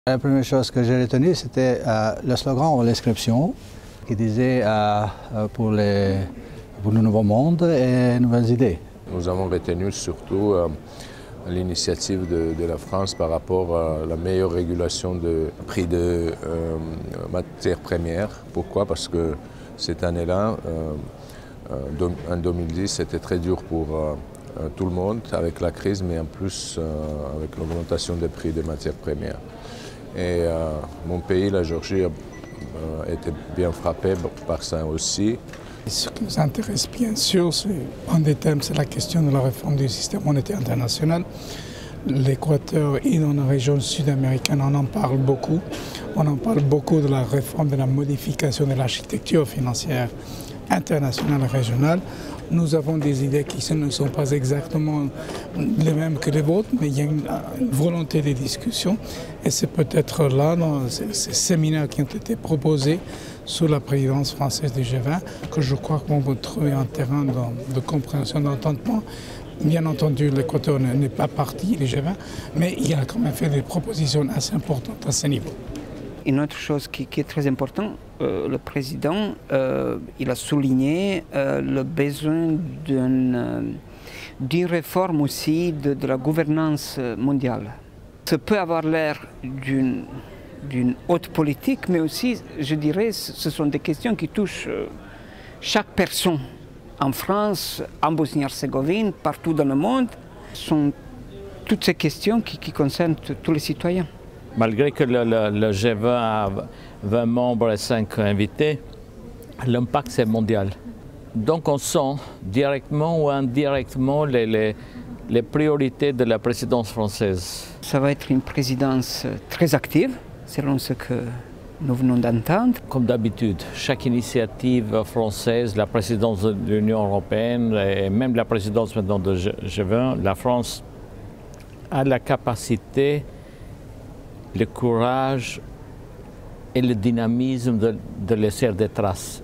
La première chose que j'ai retenue, c'était le slogan ou l'inscription qui disait pour le nouveau monde et nouvelles idées. Nous avons retenu surtout l'initiative de la France par rapport à la meilleure régulation du prix de matières premières. Pourquoi? Parce que cette année-là, en 2010, c'était très dur pour tout le monde avec la crise, mais en plus avec l'augmentation des prix des matières premières. Et mon pays, la Géorgie, a été bien frappé par ça aussi. Ce qui nous intéresse bien sûr, un des thèmes, c'est la question de la réforme du système monétaire international. L'Équateur et dans la région sud-américaine, on en parle beaucoup. On en parle beaucoup de la réforme, de la modification de l'architecture financière internationale et régionale. Nous avons des idées qui ne sont pas exactement les mêmes que les vôtres, mais il y a une volonté de discussion. Et c'est peut-être là, dans ces séminaires qui ont été proposés sous la présidence française du G20, que je crois qu'on va trouver un terrain de compréhension, d'entendement. Bien entendu, l'Équateur n'est pas parti du G20, mais il a quand même fait des propositions assez importantes à ce niveau. Une autre chose qui est très importante, le président il a souligné le besoin d'une réforme aussi de la gouvernance mondiale. Ça peut avoir l'air d'une haute politique, mais aussi, je dirais, ce sont des questions qui touchent chaque personne. En France, en Bosnie-Herzégovine, partout dans le monde, sont toutes ces questions qui concernent tous les citoyens. Malgré que le G20 a 20 membres et 5 invités, l'impact c'est mondial. Donc on sent directement ou indirectement les priorités de la présidence française. Ça va être une présidence très active, selon ce que nous venons d'entendre. Comme d'habitude, chaque initiative française, la présidence de l'Union européenne et même la présidence maintenant de G20, la France a la capacité, le courage et le dynamisme de laisser des traces.